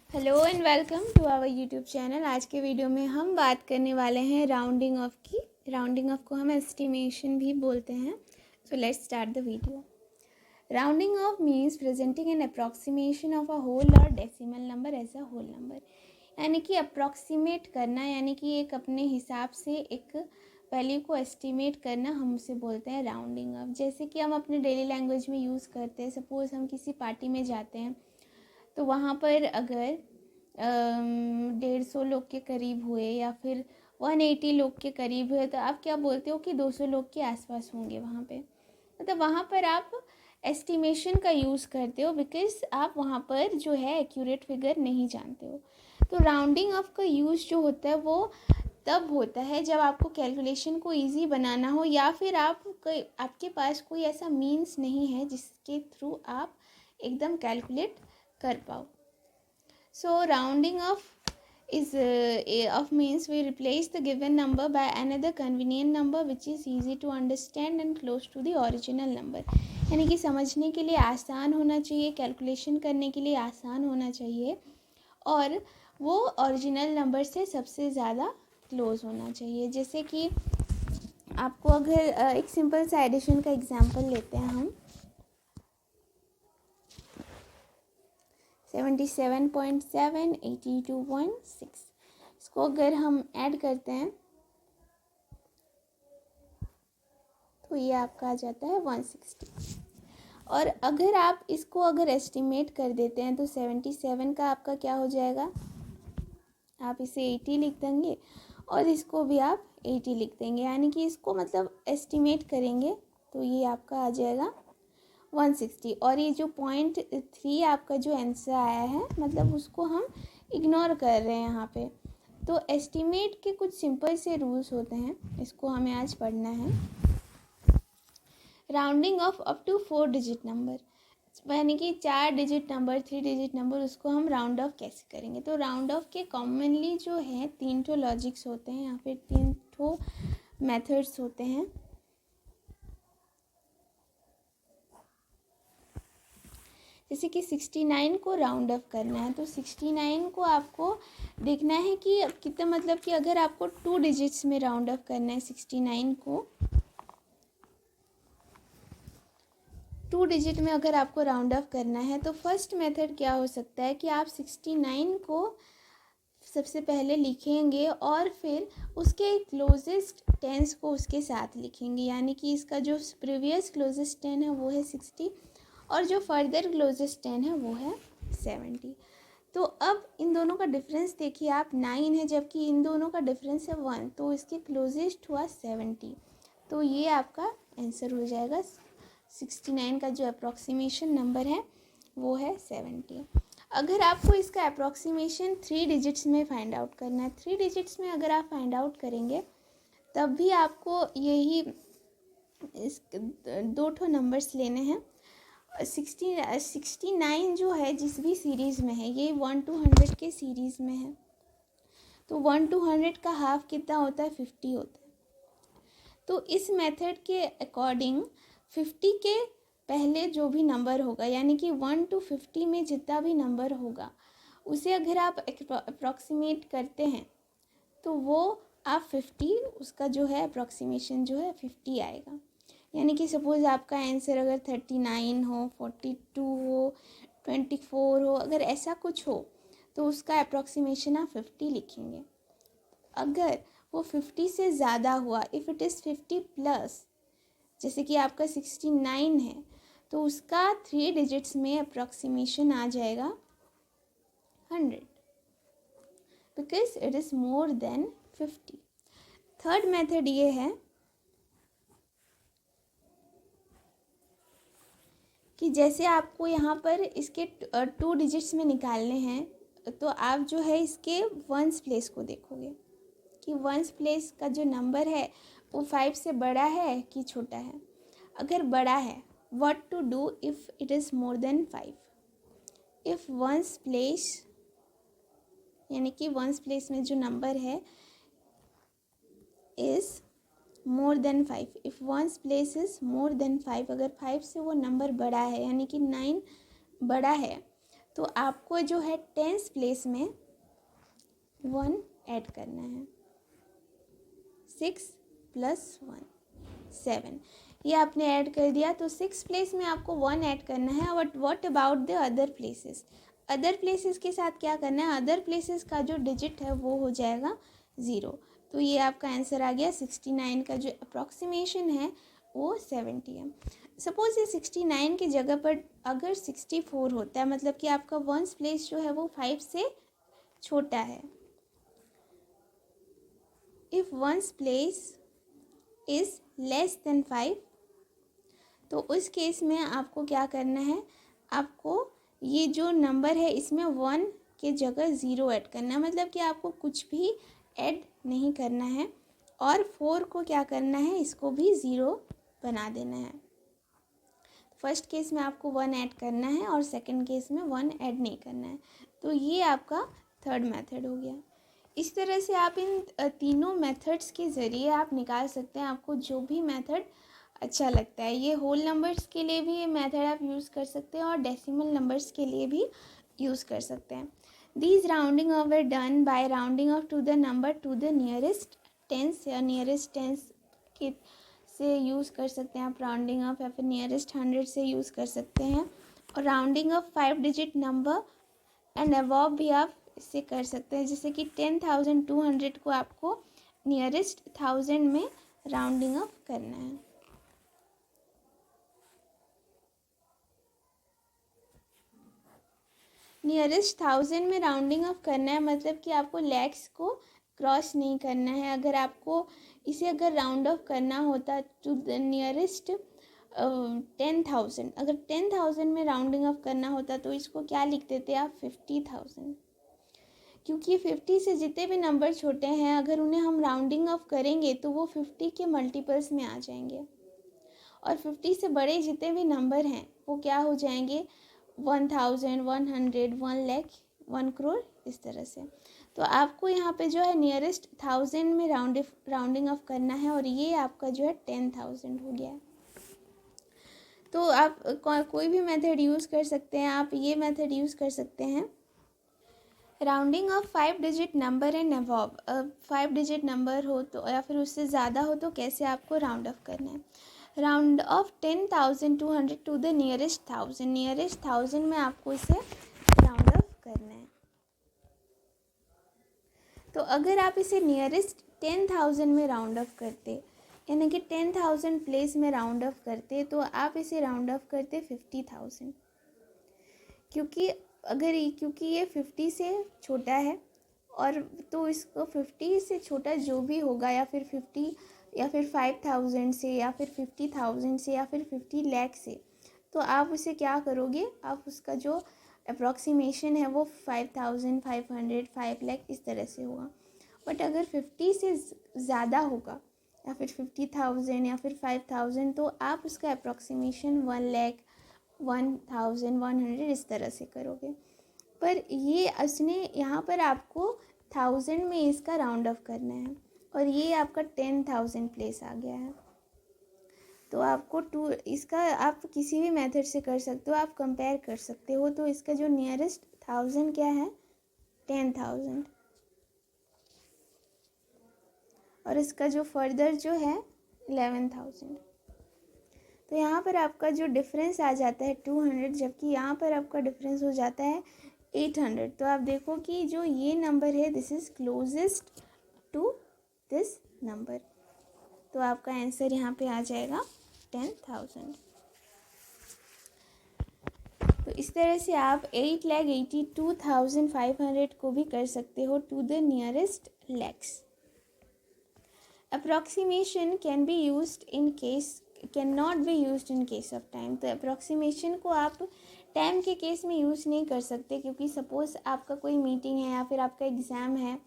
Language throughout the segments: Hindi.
Hello and welcome to our YouTube channel. आज के वीडियो में हम बात करने वाले हैं राउंडिंग ऑफ की। राउंडिंग ऑफ को हम एस्टिमेशन भी बोलते हैं। So let's start the video. Rounding off means presenting an approximation of a whole और decimal number as a whole number, यानी कि अप्रॉक्सीमेट करना, यानी कि एक अपने हिसाब से एक वैल्यू को एस्टिमेट करना, हम उसे बोलते हैं राउंडिंग ऑफ। जैसे कि हम अपने डेली लैंग्वेज में यूज़ करते हैं। सपोज़ हम किसी पार्टी में जाते हैं तो वहाँ पर अगर 150 लोग के करीब हुए या फिर 180 लोग के करीब हुए तो आप क्या बोलते हो कि 200 लोग के आसपास होंगे वहाँ पे। मतलब वहाँ पर आप एस्टिमेशन का यूज़ करते हो, बिकॉज आप वहाँ पर जो है एक्यूरेट फिगर नहीं जानते हो। तो राउंडिंग ऑफ का यूज़ जो होता है वो तब होता है जब आपको कैलकुलेशन को इजी बनाना हो, या फिर आपके पास कोई ऐसा मीन्स नहीं है जिसके थ्रू आप एकदम कैलकुलेट कर पाओ। So rounding off is of means we replace the given number by another convenient number which is easy to understand and close to the original number। यानी कि समझने के लिए आसान होना चाहिए, कैलकुलेशन करने के लिए आसान होना चाहिए, और वो ओरिजिनल नंबर से सबसे ज़्यादा क्लोज होना चाहिए। जैसे कि आपको अगर एक सिंपल सा एडिशन का एग्जांपल लेते हैं हम। 77.7 82.6, इसको अगर हम ऐड करते हैं तो ये आपका आ जाता है 160। और अगर आप इसको अगर एस्टिमेट कर देते हैं तो 77 का आपका क्या हो जाएगा, आप इसे 80 लिख देंगे और इसको भी आप 80 लिख देंगे, यानी कि इसको मतलब एस्टिमेट करेंगे तो ये आपका आ जाएगा 160। और ये जो 0.3 आपका जो आंसर आया है, मतलब उसको हम इग्नोर कर रहे हैं यहाँ पे। तो एस्टिमेट के कुछ सिंपल से रूल्स होते हैं, इसको हमें आज पढ़ना है। Rounding off up to 4 digit number, यानी कि 4 डिजिट नंबर, 3 डिजिट नंबर, उसको हम राउंड ऑफ कैसे करेंगे। तो राउंड ऑफ के कॉमनली जो है 3 ठो लॉजिक्स होते हैं, या फिर 3 ठो मेथड्स होते हैं। जैसे कि 69 को राउंड ऑफ करना है तो 69 को आपको देखना है कि कितना, मतलब कि अगर आपको 2 डिजिट्स में राउंड ऑफ करना है 69 को, 2 डिजिट में अगर आपको राउंड ऑफ करना है तो फर्स्ट मेथड क्या हो सकता है कि आप 69 को सबसे पहले लिखेंगे और फिर उसके क्लोजेस्ट टेंस को उसके साथ लिखेंगे, यानी कि इसका जो प्रीवियस क्लोजेस्ट 10 है वो है 60 और जो फर्दर क्लोजेस्ट 10 है वो है 70। तो अब इन दोनों का डिफरेंस देखिए आप, 9 है जबकि इन दोनों का डिफरेंस है 1, तो इसके क्लोजेस्ट हुआ 70। तो ये आपका आंसर हो जाएगा। 69 का जो अप्रॉक्सीमेशन नंबर है वो है 70। अगर आपको इसका अप्रॉक्सीमेशन 3 डिजिट्स में फाइंड आउट करना है, 3 डिजिट्स में अगर आप फाइंड आउट करेंगे तब भी आपको यही इस 2 ठो नंबर्स लेने हैं। 69 जो है जिस भी सीरीज़ में है, ये 1 to 100 के सीरीज़ में है, तो 1 to 100 का हाफ कितना होता है, 50 होता है। तो इस मेथड के अकॉर्डिंग 50 के पहले जो भी नंबर होगा, यानी कि 1 to 50 में जितना भी नंबर होगा उसे अगर आप अप्रॉक्सीमेट करते हैं तो वो आप 50, उसका जो है अप्रॉक्सीमेशन जो है 50 आएगा। यानी कि सपोज़ आपका आंसर अगर 39 हो, 42 हो, 24 हो, अगर ऐसा कुछ हो तो उसका अप्रॉक्सीमेशन आप 50 लिखेंगे। अगर वो 50 से ज़्यादा हुआ, इफ़ इट इज़ 50 प्लस, जैसे कि आपका 69 है तो उसका 3 डिजिट्स में अप्रॉक्सीमेशन आ जाएगा 100, because it is more then 50। Third method ये है कि जैसे आपको यहाँ पर इसके 2 डिजिट्स में निकालने हैं, तो आप जो है इसके वंस प्लेस को देखोगे कि वंस प्लेस का जो नंबर है वो 5 से बड़ा है कि छोटा है। अगर बड़ा है, what to do if it is more than 5। If ones place, यानी कि वंस प्लेस में जो नंबर है is more than 5, if ones place is more than 5, अगर 5 से वो नंबर बड़ा है, यानी कि 9 बड़ा है, तो आपको जो है टेंस प्लेस में 1 ऐड करना है। 6 + 1 7, ये आपने ऐड कर दिया। तो 6 प्लेस में आपको 1 ऐड करना है। और what about the other places? Other places के साथ क्या करना है? अदर प्लेसेस का जो डिजिट है वो हो जाएगा 0। तो ये आपका आंसर आ गया। 69 का जो अप्रॉक्सीमेशन है वो 70 है। सपोज ये 69 की जगह पर अगर 64 होता है, मतलब कि आपका वंस प्लेस जो है वो 5 से छोटा है। If ones place is less than 5, तो उस केस में आपको क्या करना है? आपको ये जो नंबर है इसमें 1 के जगह 0 ऐड करना है, मतलब कि आपको कुछ भी ऐड नहीं करना है। और 4 को क्या करना है? इसको भी 0 बना देना है। फर्स्ट केस में आपको 1 ऐड करना है और सेकंड केस में 1 ऐड नहीं करना है। तो ये आपका थर्ड मेथड हो गया। इस तरह से आप इन तीनों मेथड्स के ज़रिए आप निकाल सकते हैं आपको जो भी मेथड अच्छा लगता है। ये होल नंबर्स के लिए भी ये मेथड आप यूज़ कर सकते हैं और डेसिमल नंबर्स के लिए भी यूज़ कर सकते हैं। These rounding off are done by rounding off to the number to the nearest tens या नियरेस्ट टेंस के से यूज़ कर सकते हैं आप राउंडिंग ऑफ, या फिर नियरेस्ट 100 से यूज़ कर सकते हैं। और rounding off 5 digit number and above भी आप इससे कर सकते हैं। जैसे कि 10,200 को आपको नियरेस्ट 1000 में राउंडिंग ऑफ करना है। नियरेस्ट 1000 में राउंडिंग ऑफ करना है, मतलब कि आपको लैक्स को क्रॉस नहीं करना है। अगर आपको इसे अगर राउंड ऑफ करना होता टू द नियरेस्ट 10,000, अगर 10,000 में राउंडिंग ऑफ करना होता तो इसको क्या लिख देते आप? 50,000। क्योंकि 50 से जितने भी नंबर छोटे हैं अगर उन्हें हम राउंडिंग ऑफ करेंगे तो वो 50 के मल्टीपल्स में आ जाएंगे। और 50 से बड़े जितने भी नंबर हैं वो क्या हो जाएंगे? 1000, 100, 1 लाख, 1 करोड़, इस तरह से। तो आपको यहाँ पे जो है नियरेस्ट 1000 में राउंडिंग ऑफ करना है और ये आपका जो है 10,000 हो गया है। तो आप कोई भी मेथड यूज़ कर सकते हैं। आप ये मेथड यूज़ कर सकते हैं। Rounding of 5 digit number and above, 5 digit number हो तो या फिर उससे ज़्यादा हो तो कैसे आपको राउंड ऑफ करना है? Round off 10,200 to the nearest 1000, nearest 1000 में आपको इसे राउंड ऑफ करना है। तो अगर आप इसे नियरेस्ट 10,000 में राउंड ऑफ करते, यानी कि 10,000 प्लेस में राउंड ऑफ करते, तो आप इसे राउंड ऑफ करते 50,000। क्योंकि ये 50 से छोटा है और तो इसको 50 से छोटा जो भी होगा, या फिर 50 या फिर 5,000 से या फिर 50,000 से या फिर 50 लाख से, तो आप उसे क्या करोगे? आप उसका जो अप्रॉक्सीमेशन है वो 5,500, 5 लाख इस तरह से होगा। बट अगर 50 से ज़्यादा होगा या फिर 50,000 या फिर 5,000, तो आप उसका अप्रॉक्सीमेशन 1 लाख, 1,100 इस तरह से करोगे। पर ये उसने यहाँ पर आपको 1000 में इसका राउंड ऑफ करना है और ये आपका 10,000 प्लेस आ गया है। तो आपको इसका आप किसी भी मेथड से कर सकते हो, आप कंपेयर कर सकते हो। तो इसका जो नियरेस्ट 1000 क्या है? 10,000। और इसका जो फर्दर जो है 11,000। तो यहाँ पर आपका जो डिफरेंस आ जाता है 200, जबकि यहाँ पर आपका डिफरेंस हो जाता है 800। तो आप देखो कि जो ये नंबर है this is closest to this number. तो आपका आंसर यहाँ पे आ जाएगा 10,000। तो इस तरह से आप 8,82,500 को भी कर सकते हो to the nearest lakhs. Approximation can be used in case, can not be used in case of time. तो अप्रॉक्सीमेशन को आप टाइम के केस में यूज़ नहीं कर सकते, क्योंकि सपोज़ आपका कोई मीटिंग है या फिर आपका एग्ज़ाम है,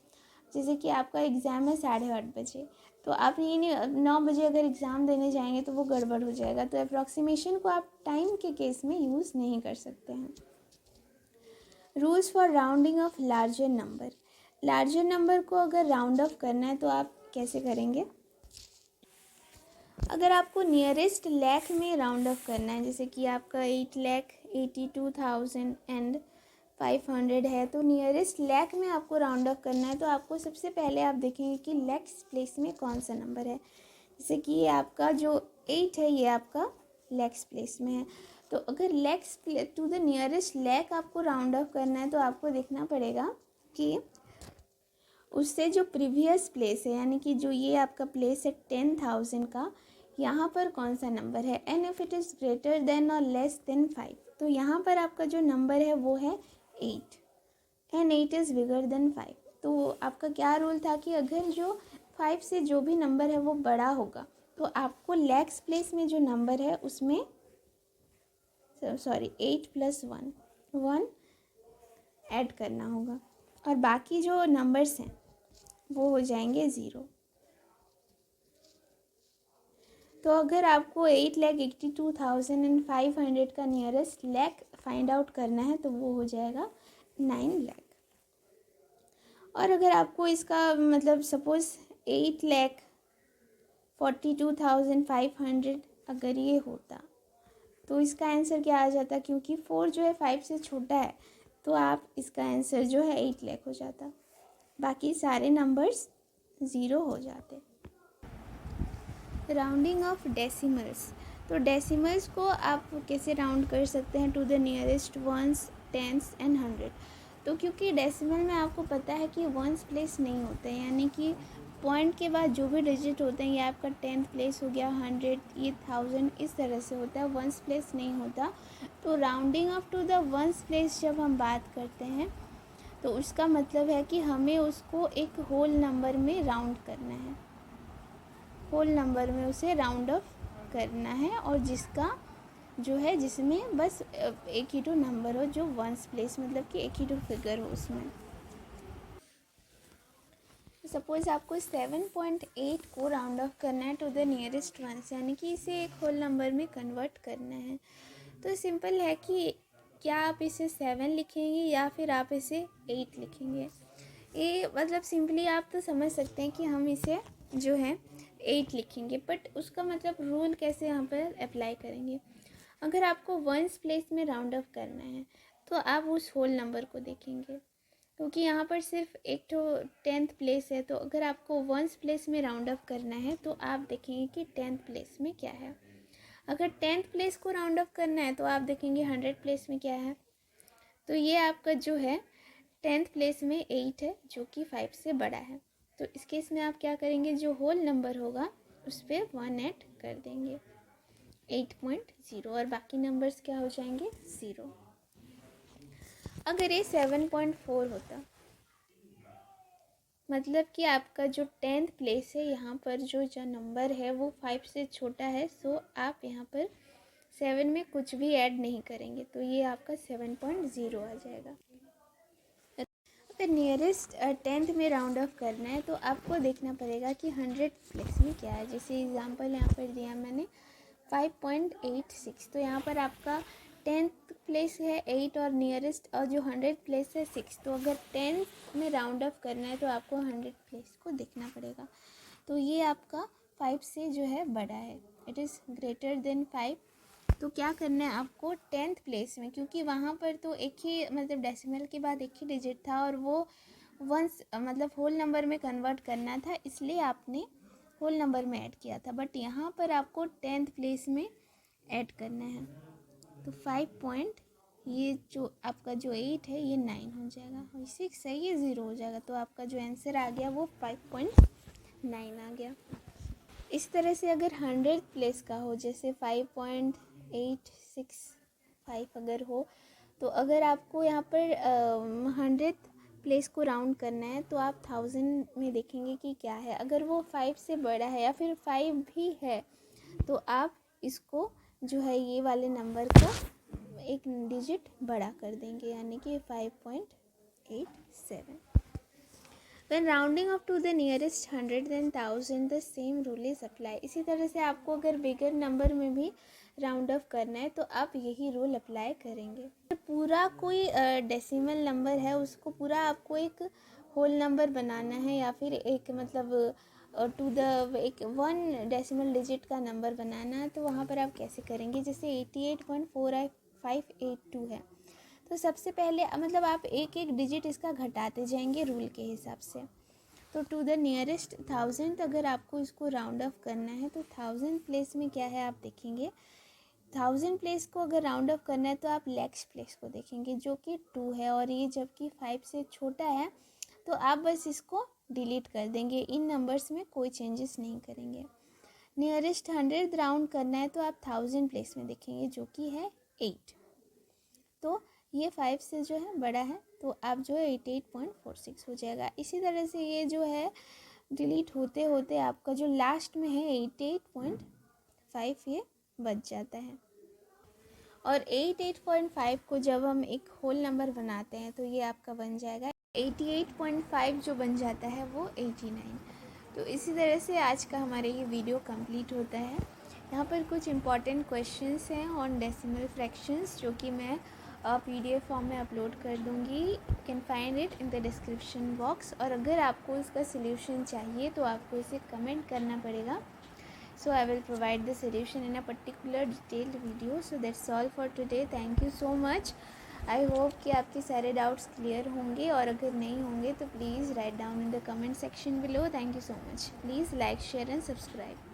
जैसे कि आपका एग्ज़ाम है 8:30 बजे, तो आप ये नहीं 9 बजे अगर एग्ज़ाम देने जाएंगे तो वो गड़बड़ हो जाएगा। तो अप्रॉक्सीमेशन को आप टाइम के केस में यूज़ नहीं कर सकते हैं। Rules for rounding off larger number, larger number को अगर राउंड ऑफ करना है तो आप कैसे करेंगे? अगर आपको नियरेस्ट लाख में राउंड ऑफ करना है, जैसे कि आपका 8,82,000 एंड 500 है, तो नियरेस्ट लैख में आपको राउंड ऑफ करना है। तो आपको सबसे पहले आप देखेंगे कि लैक्स प्लेस में कौन सा नंबर है। जैसे कि ये आपका जो 8 है ये आपका लैक्स प्लेस में है। तो अगर lakhs to the nearest lakh आपको राउंड ऑफ करना है तो आपको देखना पड़ेगा कि उससे जो प्रीवियस प्लेस है, यानी कि जो ये आपका प्लेस है 10,000 का, यहाँ पर कौन सा नंबर है। And if it is greater than और लेस देन 5, तो यहाँ पर आपका जो नंबर है वो है 8 एंड 8 इज़ बिगर देन 5। तो आपका क्या रूल था कि अगर जो 5 से जो भी नंबर है वो बड़ा होगा तो आपको लैक्स प्लेस में जो नंबर है उसमें 8 + 1 ऐड करना होगा और बाकी जो नंबर्स हैं वो हो जाएंगे 0। तो अगर आपको 8,82,500 का नियरेस्ट लैख फाइंड आउट करना है तो वो हो जाएगा 9 लाख। और अगर आपको इसका मतलब सपोज़ 8,42,500 अगर ये होता तो इसका आंसर क्या आ जाता, क्योंकि 4 जो है 5 से छोटा है तो आप इसका आंसर जो है 8 लाख हो जाता, बाकी सारे नंबर्स 0 हो जाते। Rounding off decimals. तो डेसिमल्स को आप कैसे राउंड कर सकते हैं to the nearest ones, tens and 100। तो क्योंकि डेसिमल में आपको पता है कि वंस प्लेस नहीं होते हैं, यानी कि पॉइंट के बाद जो भी डिजिट होते हैं, ये आपका 10th प्लेस हो गया, 100, ये 1000, इस तरह से होता है, वंस प्लेस नहीं होता। तो rounding off to the ones place जब हम बात करते हैं तो उसका मतलब है कि हमें उसको एक होल नंबर में राउंड करना है, होल नंबर में उसे राउंड ऑफ करना है, और जिसका जो है जिसमें बस एक ही तो नंबर हो जो वंस प्लेस, मतलब कि एक ही तो फिगर हो उसमें। सपोज आपको 7.8 को राउंड ऑफ करना है टू द नियरेस्ट वंस, यानी कि इसे एक होल नंबर में कन्वर्ट करना है। तो सिंपल है कि क्या आप इसे 7 लिखेंगे या फिर आप इसे 8 लिखेंगे। ये मतलब सिंपली आप तो समझ सकते हैं कि हम इसे जो है 8 लिखेंगे, बट उसका मतलब रूल कैसे यहाँ पर अप्लाई करेंगे। अगर आपको वंस प्लेस में राउंड ऑफ करना है तो आप उस होल नंबर को देखेंगे, क्योंकि यहाँ पर सिर्फ एक तो 10th प्लेस है। तो अगर आपको वंस प्लेस में राउंड ऑफ करना है तो आप देखेंगे कि 10th प्लेस में क्या है। अगर 10th प्लेस को राउंड ऑफ करना है तो आप देखेंगे 100 प्लेस में क्या है। तो ये आपका जो है 10th प्लेस में 8 है जो कि 5 से बड़ा है। तो इस केस में आप क्या करेंगे, जो होल नंबर होगा उस पर 1 ऐड कर देंगे, 8.0, और बाकी नंबर्स क्या हो जाएंगे 0। अगर ये 7.4 होता, मतलब कि आपका जो 10th प्लेस है यहाँ पर जो नंबर है वो 5 से छोटा है, सो आप यहाँ पर 7 में कुछ भी ऐड नहीं करेंगे, तो ये आपका 7.0 आ जाएगा। अगर नियरेस्ट 10th में राउंड ऑफ करना है तो आपको देखना पड़ेगा कि 100 प्लेस में क्या है। जैसे एग्जांपल यहाँ पर दिया मैंने 5.86, तो यहाँ पर आपका 10th प्लेस है 8 और नियरेस्ट, और जो 100 प्लेस है 6। तो अगर 10th में राउंड ऑफ करना है तो आपको 100 प्लेस को देखना पड़ेगा। तो ये आपका 5 से जो है बड़ा है, इट इज़ ग्रेटर देन 5। तो क्या करना है आपको 10th प्लेस में, क्योंकि वहाँ पर तो एक ही मतलब डेसिमल के बाद एक ही डिजिट था और वो वंस मतलब होल नंबर में कन्वर्ट करना था, इसलिए आपने होल नंबर में ऐड किया था। बट यहाँ पर आपको 10th प्लेस में ऐड करना है। तो 5 ये जो आपका जो 8 है ये 9 हो जाएगा, और 6 है ये 0 हो जाएगा। तो आपका जो आंसर आ गया वो 5.9 आ गया। इस तरह से अगर 100 प्लेस का हो, जैसे 5.865 अगर हो, तो अगर आपको यहाँ पर 100 प्लेस को राउंड करना है तो आप 1000 में देखेंगे कि क्या है। अगर वो 5 से बड़ा है या फिर 5 भी है तो आप इसको जो है ये वाले नंबर को एक डिजिट बड़ा कर देंगे, यानी कि 5.87। When rounding up to the nearest 100 then 1000 the same rule is apply। इसी तरह से आपको अगर बिगर नंबर में भी राउंड ऑफ करना है तो आप यही रूल अप्लाई करेंगे। पूरा कोई डेसिमल नंबर है उसको पूरा आपको एक होल नंबर बनाना है, या फिर एक मतलब टू द एक 1 डेसिमल डिजिट का नंबर बनाना है, तो वहाँ पर आप कैसे करेंगे। जैसे 88.4582 है तो सबसे पहले मतलब आप एक एक डिजिट इसका घटाते जाएंगे रूल के हिसाब से। तो टू द नियरेस्ट 1000 अगर आपको इसको राउंड ऑफ करना है तो 1000 प्लेस में क्या है आप देखेंगे। 1000 प्लेस को अगर राउंड ऑफ करना है तो आप लैक्स प्लेस को देखेंगे जो कि 2 है, और ये जबकि 5 से छोटा है तो आप बस इसको डिलीट कर देंगे, इन नंबर्स में कोई चेंजेस नहीं करेंगे। नियरेस्ट 100 राउंड करना है तो आप 1000 प्लेस में देखेंगे जो कि है 8। तो ये 5 से जो है बड़ा है तो आप जो है 88.46 हो जाएगा। इसी तरह से ये जो है डिलीट होते होते आपका जो लास्ट में है 88.5 ये बच जाता है। और 88.5 को जब हम एक होल नंबर बनाते हैं तो ये आपका बन जाएगा 88.5 जो बन जाता है वो 89। तो इसी तरह से आज का हमारा ये वीडियो कंप्लीट होता है। यहाँ पर कुछ इम्पॉर्टेंट क्वेश्चंस हैं ऑन डेसिमल फ्रैक्शंस जो कि मैं PDF फॉर्म में अपलोड कर दूँगी। You can find it in the description box. और अगर आपको इसका सल्यूशन चाहिए तो आपको इसे कमेंट करना पड़ेगा। So I will provide the solution in a particular detailed video. So that's all for today. Thank you so much. I hope कि आपके सारे डाउट्स क्लियर होंगे, और अगर नहीं होंगे तो please write down in the comment section below. Thank you so much. Please like, share and subscribe.